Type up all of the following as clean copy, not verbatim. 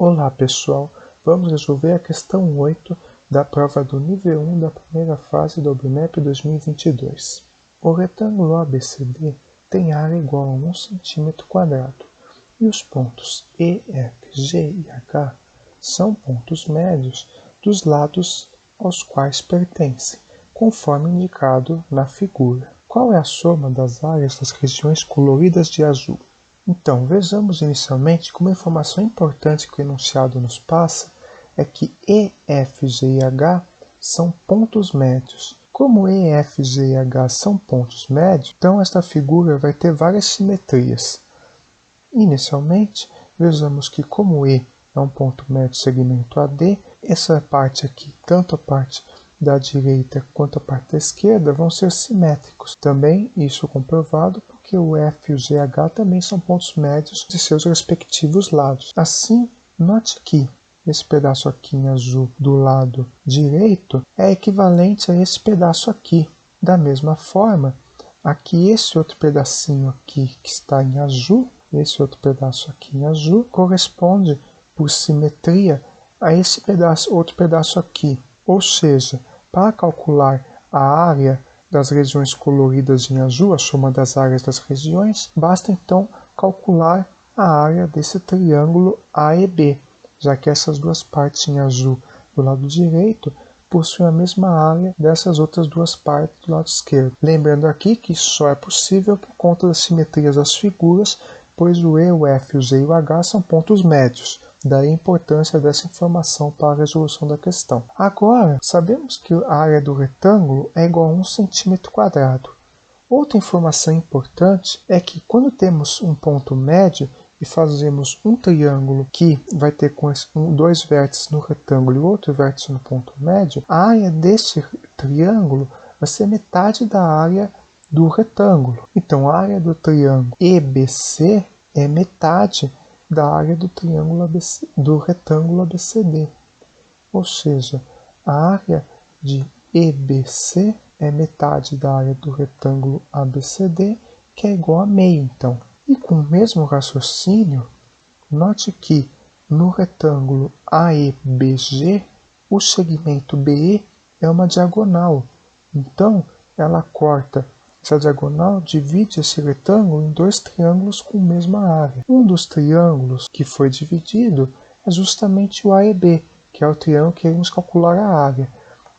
Olá pessoal, vamos resolver a questão 8 da prova do nível 1 da primeira fase do OBMEP 2022. O retângulo ABCD tem área igual a 1 cm² e os pontos E, F, G e H são pontos médios dos lados aos quais pertencem, conforme indicado na figura. Qual é a soma das áreas das regiões coloridas de azul? Então, vejamos inicialmente que uma informação importante que o enunciado nos passa é que E, F, G e H são pontos médios. Como E, F, G e H são pontos médios, então esta figura vai ter várias simetrias. Inicialmente, vejamos que como E é um ponto médio segmento AD, essa parte aqui, tanto a parte da direita quanto a parte da esquerda, vão ser simétricos. Também isso comprovado porque o F e o GH também são pontos médios de seus respectivos lados. Assim, note que esse pedaço aqui em azul do lado direito é equivalente a esse pedaço aqui. Da mesma forma, aqui esse outro pedacinho aqui que está em azul, esse outro pedaço aqui em azul, corresponde por simetria a esse outro pedaço aqui. Ou seja, para calcular a área das regiões coloridas em azul, a soma das áreas das regiões, basta então calcular a área desse triângulo AEB, já que essas duas partes em azul do lado direito possuem a mesma área dessas outras duas partes do lado esquerdo. Lembrando aqui que isso só é possível por conta das simetrias das figuras, pois o E, o F, o G e o H são pontos médios. Daí a importância dessa informação para a resolução da questão. Agora, sabemos que a área do retângulo é igual a 1 cm². Outra informação importante é que quando temos um ponto médio e fazemos um triângulo que vai ter dois vértices no retângulo e outro vértice no ponto médio, a área deste triângulo vai ser metade da área do retângulo. Então, a área do triângulo EBC é metade da área do triângulo do retângulo ABCD. Ou seja, a área de EBC é metade da área do retângulo ABCD, que é igual a meio, então. E com o mesmo raciocínio, note que no retângulo AEBG, o segmento BE é uma diagonal. Então, essa diagonal divide esse retângulo em dois triângulos com a mesma área. Um dos triângulos que foi dividido é justamente o AEB, que é o triângulo que queremos calcular a área.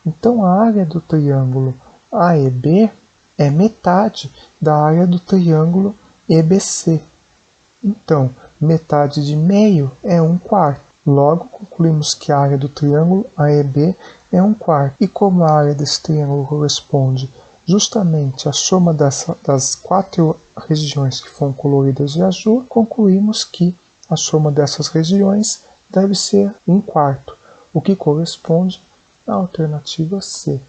Então, a área do triângulo AEB é metade da área do triângulo EBC. Então, metade de meio é 1/4. Logo, concluímos que a área do triângulo AEB é 1/4. E como a área desse triângulo corresponde justamente a soma das 4 regiões que foram coloridas de azul, concluímos que a soma dessas regiões deve ser 1/4, o que corresponde à alternativa C.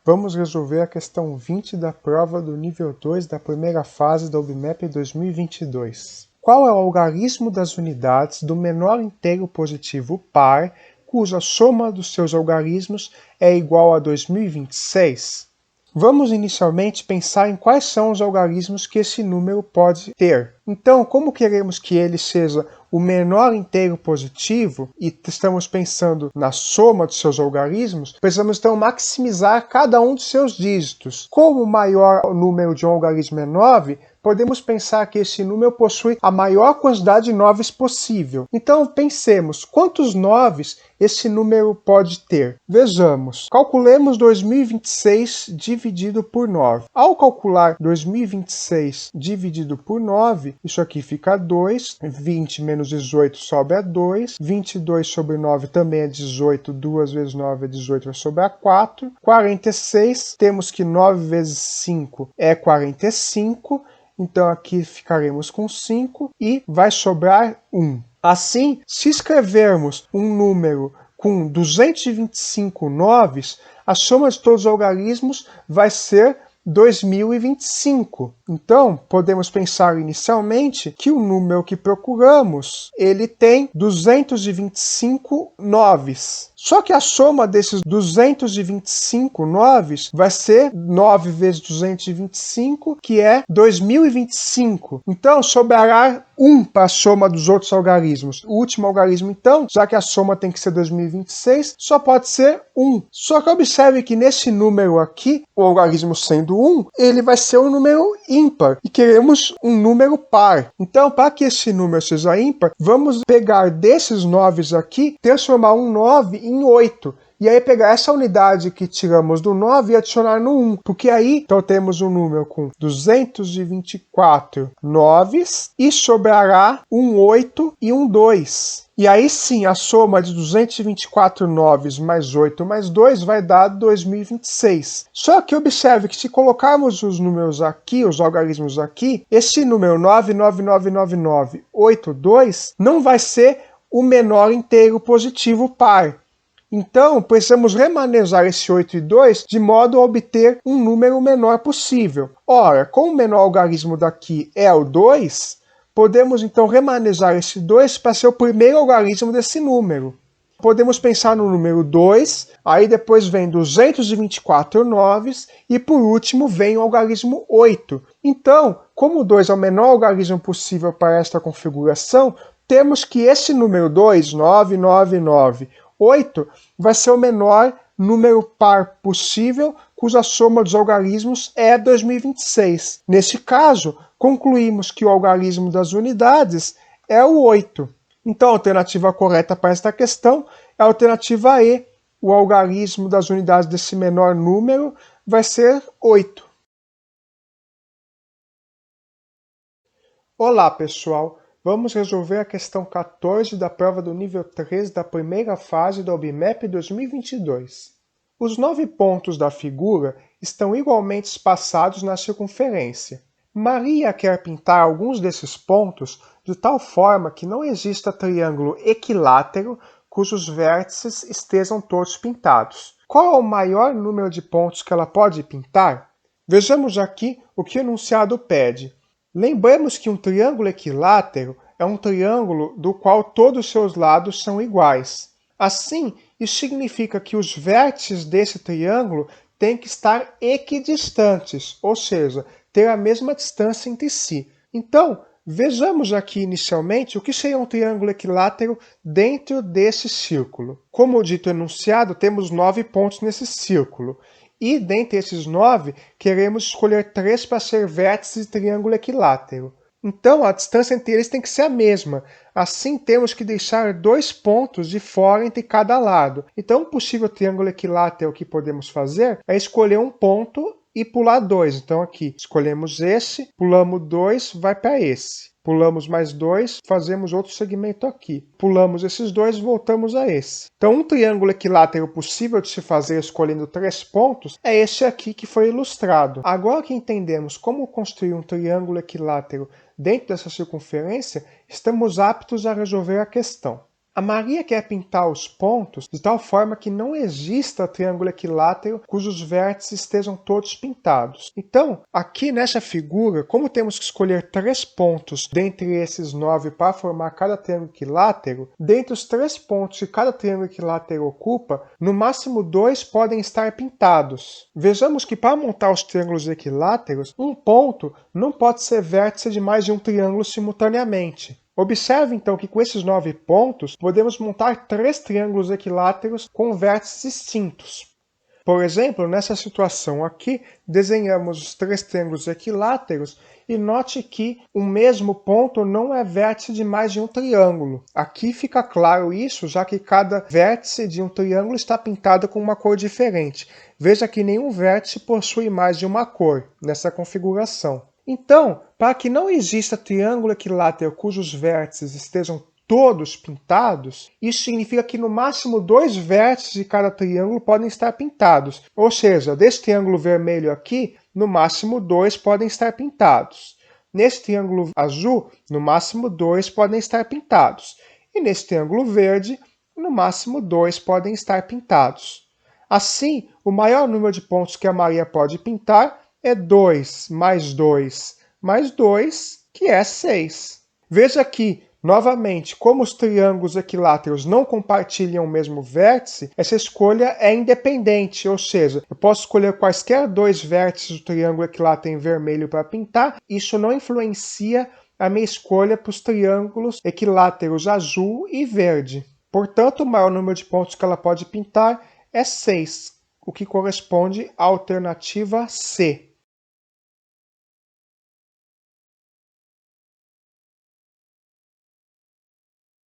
Vamos resolver a questão 20 da prova do nível 2 da primeira fase do OBMEP 2022. Qual é o algarismo das unidades do menor inteiro positivo par cuja soma dos seus algarismos é igual a 2026? Vamos inicialmente pensar em quais são os algarismos que esse número pode ter. Então, como queremos que ele seja o menor inteiro positivo e estamos pensando na soma dos seus algarismos, precisamos então maximizar cada um dos seus dígitos. Como o maior número de um algarismo é 9, podemos pensar que esse número possui a maior quantidade de 9s possível. Então pensemos, quantos 9s esse número pode ter? Vejamos, calculemos 2026 dividido por 9. Ao calcular 2026 dividido por 9, isso aqui fica 2, 20 menos 18 sobe a 2, 22 sobre 9 também é 18, 2 vezes 9 é 18, vai sobrar 4, 46, temos que 9 vezes 5 é 45, então aqui ficaremos com 5 e vai sobrar 1. Assim, se escrevermos um número com 225 noves, a soma de todos os algarismos vai ser 2025. Então, podemos pensar inicialmente que o número que procuramos, ele tem 225 noves. Só que a soma desses 225 noves vai ser 9 vezes 225, que é 2025. Então, sobrará 1 para a soma dos outros algarismos. O último algarismo, então, já que a soma tem que ser 2026, só pode ser 1. Só que observe que nesse número aqui, o algarismo sendo 1, ele vai ser um número ímpar. E queremos um número par. Então, para que esse número seja ímpar, vamos pegar desses 9 aqui, transformar um 9 em 8. E aí pegar essa unidade que tiramos do 9 e adicionar no 1. Porque aí, então, temos um número com 224 noves e sobrará um 8 e um 2. E aí sim, a soma de 224 noves mais 8 mais 2 vai dar 2026. Só que observe que se colocarmos os números aqui, os algarismos aqui, esse número 9999982 não vai ser o menor inteiro positivo par. Então, precisamos remanejar esse 8 e 2 de modo a obter um número menor possível. Ora, como o menor algarismo daqui é o 2, podemos então remanejar esse 2 para ser o primeiro algarismo desse número. Podemos pensar no número 2, aí depois vem 224 noves e por último vem o algarismo 8. Então, como o 2 é o menor algarismo possível para esta configuração, temos que esse número 2, 9998, vai ser o menor número par possível, cuja soma dos algarismos é 2026. Nesse caso, concluímos que o algarismo das unidades é o 8. Então, a alternativa correta para esta questão é a alternativa E. O algarismo das unidades desse menor número vai ser 8. Olá, pessoal! Vamos resolver a questão 14 da prova do nível 3 da primeira fase do OBMAP 2022. Os 9 pontos da figura estão igualmente espaçados na circunferência. Maria quer pintar alguns desses pontos de tal forma que não exista triângulo equilátero cujos vértices estejam todos pintados. Qual é o maior número de pontos que ela pode pintar? Vejamos aqui o que o enunciado pede. Lembramos que um triângulo equilátero é um triângulo do qual todos os seus lados são iguais. Assim, isso significa que os vértices desse triângulo têm que estar equidistantes, ou seja, ter a mesma distância entre si. Então, vejamos aqui inicialmente o que seria um triângulo equilátero dentro desse círculo. Como dito enunciado, temos 9 pontos nesse círculo. E, dentre esses 9, queremos escolher 3 para ser vértices de triângulo equilátero. Então, a distância entre eles tem que ser a mesma. Assim, temos que deixar 2 pontos de fora entre cada lado. Então, um possível triângulo equilátero que podemos fazer é escolher um ponto e pular 2. Então, aqui, escolhemos esse, pulamos 2, vai para esse. Pulamos mais 2, fazemos outro segmento aqui. Pulamos esses 2, voltamos a esse. Então, um triângulo equilátero possível de se fazer escolhendo 3 pontos é esse aqui que foi ilustrado. Agora que entendemos como construir um triângulo equilátero dentro dessa circunferência, estamos aptos a resolver a questão. A Maria quer pintar os pontos de tal forma que não exista triângulo equilátero cujos vértices estejam todos pintados. Então, aqui nessa figura, como temos que escolher 3 pontos dentre esses 9 para formar cada triângulo equilátero, dentre os 3 pontos que cada triângulo equilátero ocupa, no máximo 2 podem estar pintados. Vejamos que para montar os triângulos equiláteros, um ponto não pode ser vértice de mais de um triângulo simultaneamente. Observe então que com esses 9 pontos, podemos montar 3 triângulos equiláteros com vértices distintos. Por exemplo, nessa situação aqui, desenhamos os 3 triângulos equiláteros e note que o mesmo ponto não é vértice de mais de um triângulo. Aqui fica claro isso, já que cada vértice de um triângulo está pintado com uma cor diferente. Veja que nenhum vértice possui mais de uma cor nessa configuração. Então, para que não exista triângulo equilátero cujos vértices estejam todos pintados, isso significa que no máximo 2 vértices de cada triângulo podem estar pintados. Ou seja, desse triângulo vermelho aqui, no máximo 2 podem estar pintados. Nesse triângulo azul, no máximo 2 podem estar pintados. E nesse triângulo verde, no máximo 2 podem estar pintados. Assim, o maior número de pontos que a Maria pode pintar é 2 mais 2 mais 2, que é 6. Veja que Novamente, como os triângulos equiláteros não compartilham o mesmo vértice, essa escolha é independente, ou seja, eu posso escolher quaisquer dois vértices do triângulo equilátero em vermelho para pintar, isso não influencia a minha escolha para os triângulos equiláteros azul e verde. Portanto, o maior número de pontos que ela pode pintar é 6, o que corresponde à alternativa C.